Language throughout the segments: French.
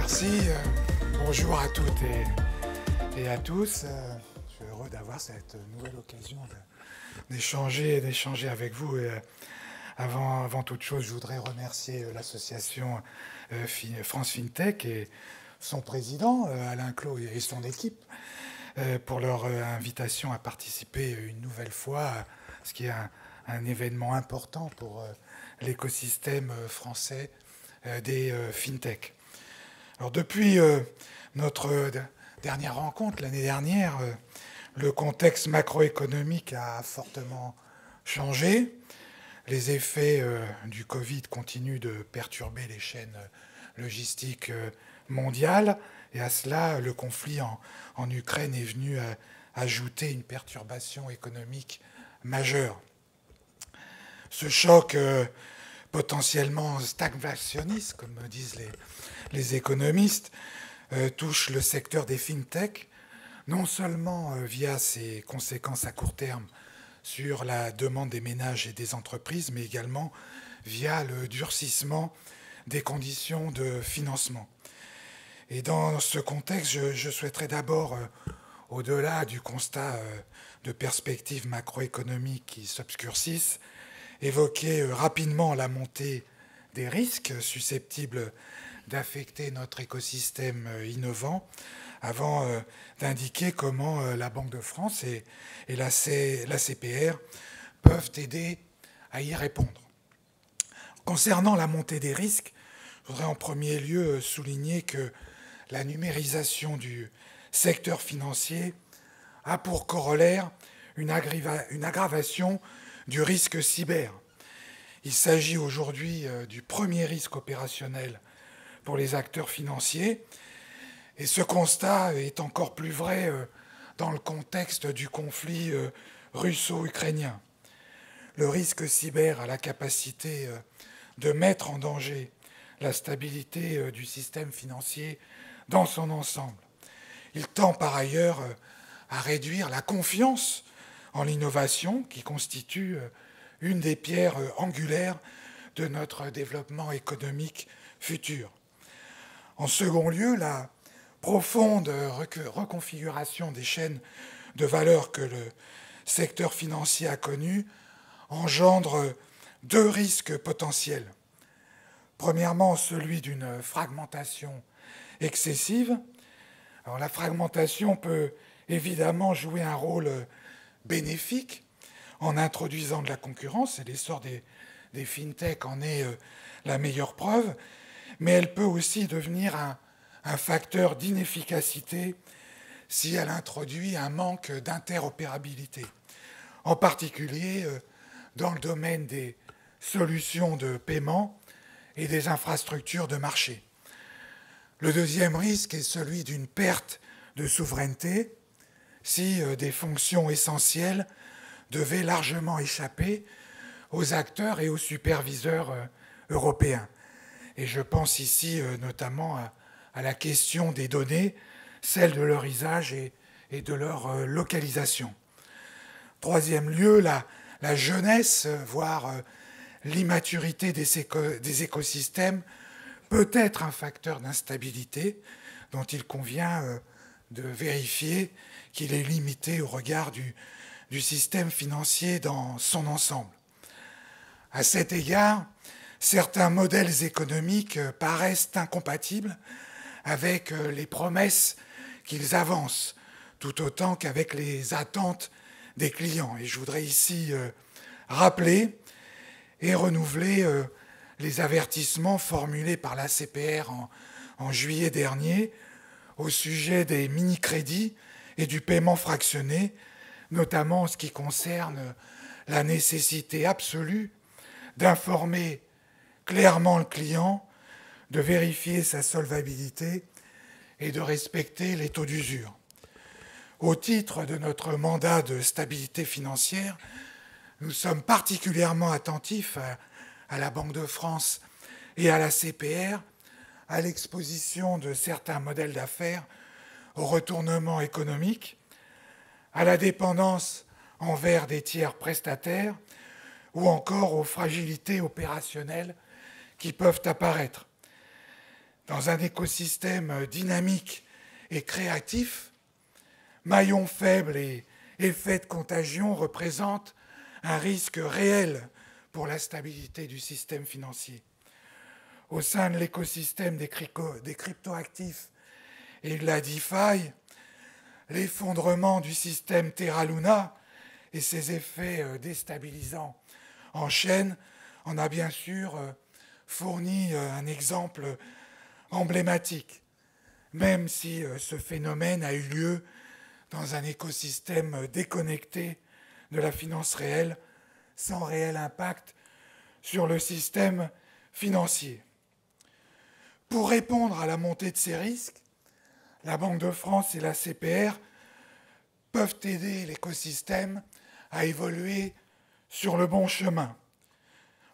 Merci. Bonjour à toutes et à tous. Je suis heureux d'avoir cette nouvelle occasion d'échanger avec vous. Avant toute chose, je voudrais remercier l'association France FinTech et son président, Alain Clot, et son équipe pour leur invitation à participer une nouvelle fois à ce qui est un événement important pour l'écosystème français des FinTech. Alors depuis notre dernière rencontre l'année dernière, le contexte macroéconomique a fortement changé. Les effets du Covid continuent de perturber les chaînes logistiques mondiales, et à cela, le conflit en Ukraine est venu ajouter une perturbation économique majeure. Ce choc potentiellement stagflationniste, comme disent les économistes, touche le secteur des fintech, non seulement via ses conséquences à court terme sur la demande des ménages et des entreprises, mais également via le durcissement des conditions de financement. Et dans ce contexte, je souhaiterais d'abord, au-delà du constat de perspectives macroéconomiques qui s'obscurcissent, évoquer rapidement la montée des risques susceptibles d'affecter notre écosystème innovant, avant d'indiquer comment la Banque de France et la CPR peuvent aider à y répondre. Concernant la montée des risques, je voudrais en premier lieu souligner que la numérisation du secteur financier a pour corollaire une aggravation du risque cyber. Il s'agit aujourd'hui du premier risque opérationnel pour les acteurs financiers, et ce constat est encore plus vrai dans le contexte du conflit russo-ukrainien. Le risque cyber a la capacité de mettre en danger la stabilité du système financier dans son ensemble. Il tend par ailleurs à réduire la confiance en l'innovation, qui constitue une des pierres angulaires de notre développement économique futur. En second lieu, la profonde reconfiguration des chaînes de valeur que le secteur financier a connue engendre deux risques potentiels. Premièrement, celui d'une fragmentation excessive. Alors, la fragmentation peut évidemment jouer un rôle bénéfique en introduisant de la concurrence, et l'essor des fintech en est la meilleure preuve, mais elle peut aussi devenir un facteur d'inefficacité si elle introduit un manque d'interopérabilité, en particulier dans le domaine des solutions de paiement et des infrastructures de marché. Le deuxième risque est celui d'une perte de souveraineté si des fonctions essentielles devaient largement échapper aux acteurs et aux superviseurs européens. Et je pense ici notamment à la question des données, celle de leur usage et de leur localisation. Troisième lieu, la jeunesse, voire l'immaturité des écosystèmes peut être un facteur d'instabilité dont il convient de vérifier qu'il est limité au regard du système financier dans son ensemble. À cet égard, certains modèles économiques paraissent incompatibles avec les promesses qu'ils avancent, tout autant qu'avec les attentes des clients. Et je voudrais ici rappeler et renouveler les avertissements formulés par la CPR en juillet dernier au sujet des mini-crédits et du paiement fractionné, notamment en ce qui concerne la nécessité absolue d'informer clairement le client, de vérifier sa solvabilité et de respecter les taux d'usure. Au titre de notre mandat de stabilité financière, nous sommes particulièrement attentifs à la Banque de France et à la CPR, à l'exposition de certains modèles d'affaires au retournement économique, à la dépendance envers des tiers prestataires ou encore aux fragilités opérationnelles qui peuvent apparaître. Dans un écosystème dynamique et créatif, maillon faible et effet de contagion représentent un risque réel pour la stabilité du système financier. Au sein de l'écosystème des cryptoactifs et de la DeFi, l'effondrement du système Terra Luna et ses effets déstabilisants en chaîne en a bien sûr fourni un exemple emblématique, même si ce phénomène a eu lieu dans un écosystème déconnecté de la finance réelle, sans réel impact sur le système financier. Pour répondre à la montée de ces risques, la Banque de France et la CPR peuvent aider l'écosystème à évoluer sur le bon chemin.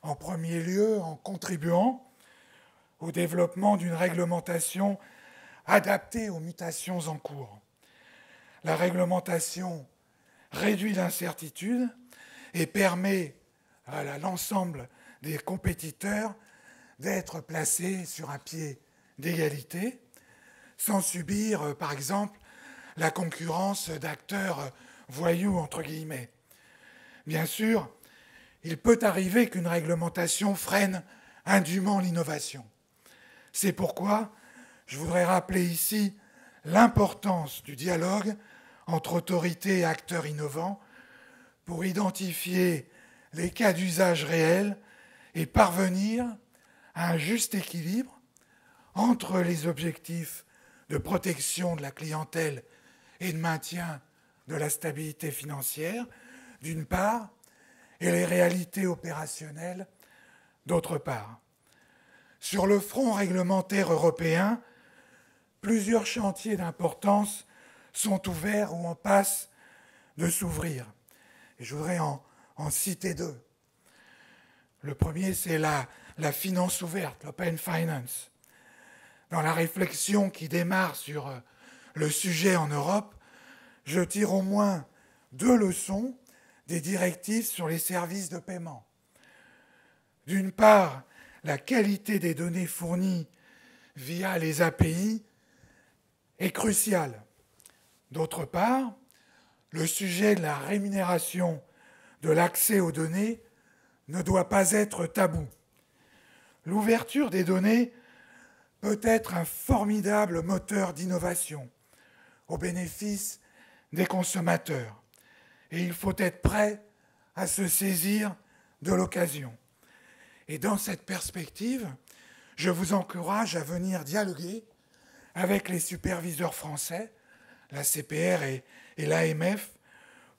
En premier lieu, en contribuant au développement d'une réglementation adaptée aux mutations en cours. La réglementation réduit l'incertitude et permet à l'ensemble des compétiteurs d'être placés sur un pied d'égalité, sans subir, par exemple, la concurrence d'acteurs voyous, entre guillemets. Bien sûr, il peut arriver qu'une réglementation freine indûment l'innovation. C'est pourquoi je voudrais rappeler ici l'importance du dialogue entre autorités et acteurs innovants pour identifier les cas d'usage réels et parvenir à un juste équilibre entre les objectifs de protection de la clientèle et de maintien de la stabilité financière, d'une part, et les réalités opérationnelles, d'autre part. Sur le front réglementaire européen, plusieurs chantiers d'importance sont ouverts ou en passe de s'ouvrir. Et je voudrais en citer deux. Le premier, c'est la finance ouverte, l'open finance. Dans la réflexion qui démarre sur le sujet en Europe, je tire au moins 2 leçons des directives sur les services de paiement. D'une part, la qualité des données fournies via les API est cruciale. D'autre part, le sujet de la rémunération de l'accès aux données ne doit pas être tabou. L'ouverture des données peut être un formidable moteur d'innovation au bénéfice des consommateurs. Et il faut être prêt à se saisir de l'occasion. Et dans cette perspective, je vous encourage à venir dialoguer avec les superviseurs français, la CPR et l'AMF,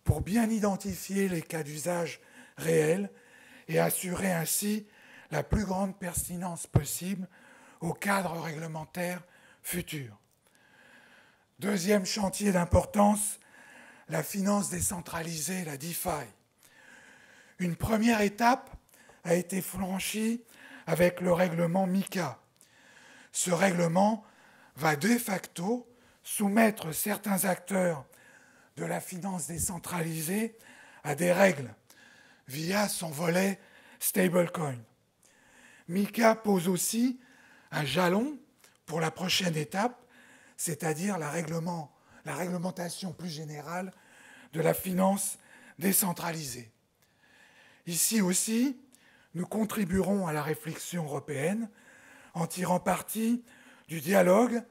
pour bien identifier les cas d'usage réels et assurer ainsi la plus grande pertinence possible au cadre réglementaire futur. Deuxième chantier d'importance, la finance décentralisée, la DeFi. Une première étape a été franchie avec le règlement MiCA. Ce règlement va de facto soumettre certains acteurs de la finance décentralisée à des règles via son volet stablecoin. MiCA pose aussi un jalon pour la prochaine étape, c'est-à-dire la réglementation plus générale de la finance décentralisée. Ici aussi, nous contribuerons à la réflexion européenne en tirant parti du dialogue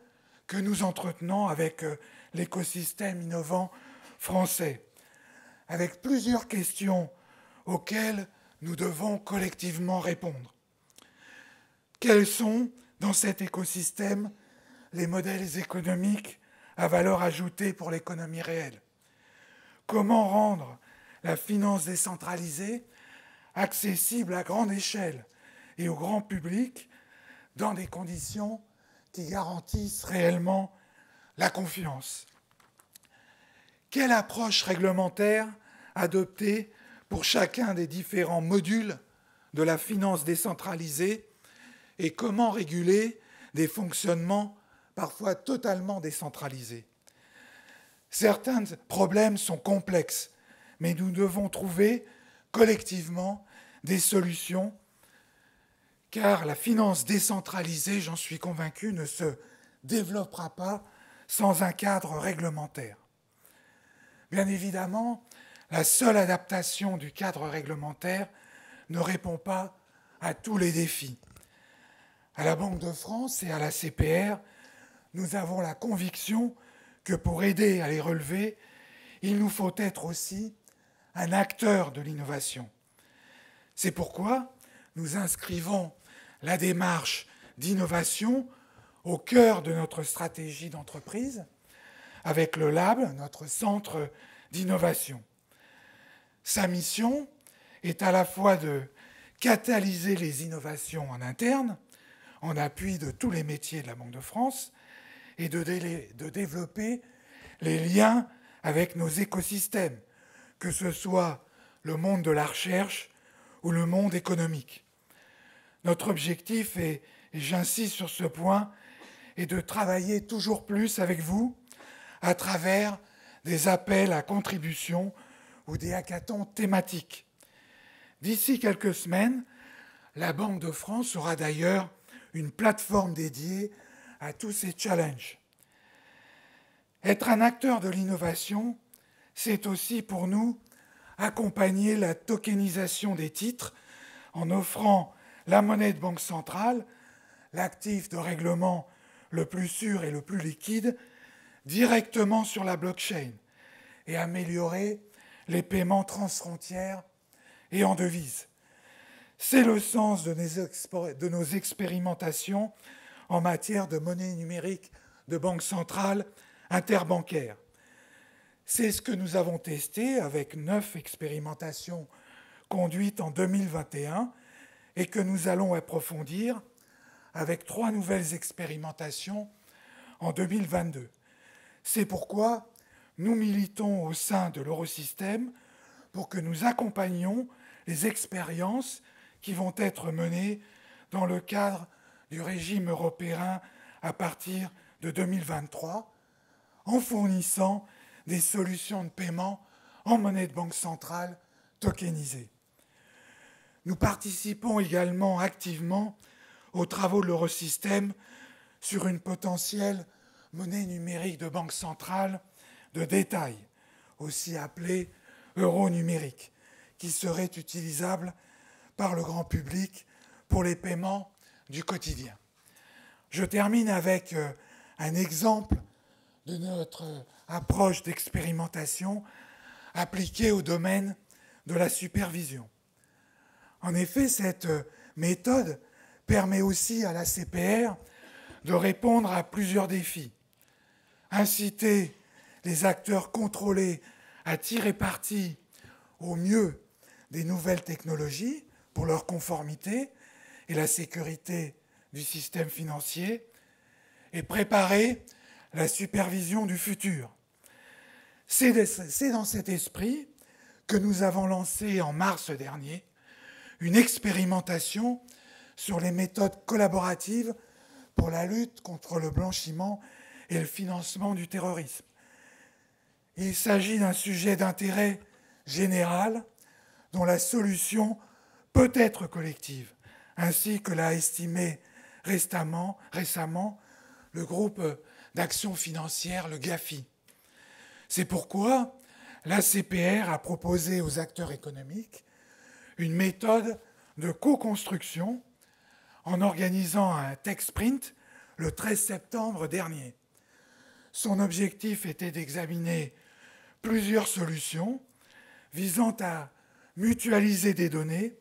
que nous entretenons avec l'écosystème innovant français, avec plusieurs questions auxquelles nous devons collectivement répondre. Quels sont, dans cet écosystème, les modèles économiques à valeur ajoutée pour l'économie réelle? Comment rendre la finance décentralisée accessible à grande échelle et au grand public dans des conditions qui garantissent réellement la confiance? Quelle approche réglementaire adopter pour chacun des différents modules de la finance décentralisée et comment réguler des fonctionnements parfois totalement décentralisés? Certains problèmes sont complexes, mais nous devons trouver collectivement des solutions car la finance décentralisée, j'en suis convaincu, ne se développera pas sans un cadre réglementaire. Bien évidemment, la seule adaptation du cadre réglementaire ne répond pas à tous les défis. À la Banque de France et à la CPR, nous avons la conviction que pour aider à les relever, il nous faut être aussi un acteur de l'innovation. C'est pourquoi nous inscrivons la démarche d'innovation au cœur de notre stratégie d'entreprise avec le Lab, notre centre d'innovation. Sa mission est à la fois de catalyser les innovations en interne, en appui de tous les métiers de la Banque de France, et de développer les liens avec nos écosystèmes, que ce soit le monde de la recherche ou le monde économique. Notre objectif, et j'insiste sur ce point, est de travailler toujours plus avec vous à travers des appels à contribution ou des hackathons thématiques. D'ici quelques semaines, la Banque de France aura d'ailleurs une plateforme dédiée à tous ces challenges. Être un acteur de l'innovation, c'est aussi pour nous accompagner la tokenisation des titres en offrant la monnaie de banque centrale, l'actif de règlement le plus sûr et le plus liquide, directement sur la blockchain et améliorer les paiements transfrontières et en devises. C'est le sens de nos expérimentations en matière de monnaie numérique de banque centrale interbancaire. C'est ce que nous avons testé avec 9 expérimentations conduites en 2021 et que nous allons approfondir avec 3 nouvelles expérimentations en 2022. C'est pourquoi nous militons au sein de l'Eurosystème pour que nous accompagnions les expériences qui vont être menées dans le cadre du régime européen à partir de 2023, en fournissant des solutions de paiement en monnaie de banque centrale tokenisée. Nous participons également activement aux travaux de l'Eurosystème sur une potentielle monnaie numérique de banque centrale de détail, aussi appelée euro numérique, qui serait utilisable par le grand public pour les paiements du quotidien. Je termine avec un exemple de notre approche d'expérimentation appliquée au domaine de la supervision. En effet, cette méthode permet aussi à la CPR de répondre à plusieurs défis. Inciter les acteurs contrôlés à tirer parti au mieux des nouvelles technologies pour leur conformité et la sécurité du système financier et préparer la supervision du futur. C'est dans cet esprit que nous avons lancé en mars dernier une expérimentation sur les méthodes collaboratives pour la lutte contre le blanchiment et le financement du terrorisme. Il s'agit d'un sujet d'intérêt général dont la solution peut être collective, ainsi que l'a estimé récemment le groupe d'action financière, le GAFI. C'est pourquoi l'ACPR a proposé aux acteurs économiques une méthode de co-construction en organisant un tech sprint le 13 septembre dernier. Son objectif était d'examiner plusieurs solutions visant à mutualiser des données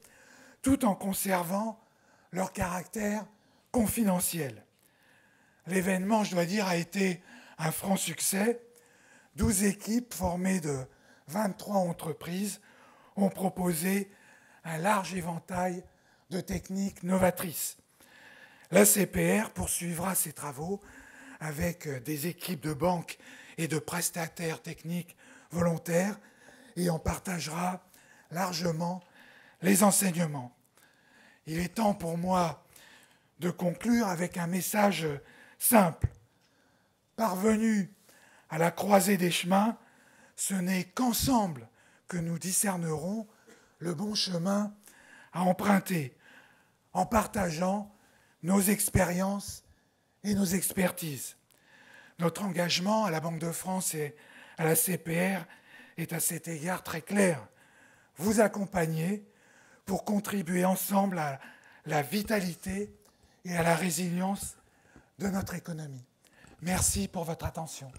tout en conservant leur caractère confidentiel. L'événement, je dois dire, a été un franc succès. 12 équipes formées de 23 entreprises ont proposé un large éventail de techniques novatrices. L'ACPR poursuivra ses travaux avec des équipes de banques et de prestataires techniques volontaires et en partagera largement les enseignements. Il est temps pour moi de conclure avec un message simple. Parvenus à la croisée des chemins, ce n'est qu'ensemble que nous discernerons le bon chemin à emprunter. en partageant nos expériences et nos expertises. Notre engagement à la Banque de France et à la CPR est à cet égard très clair. Vous accompagner pour contribuer ensemble à la vitalité et à la résilience de notre économie. Merci pour votre attention.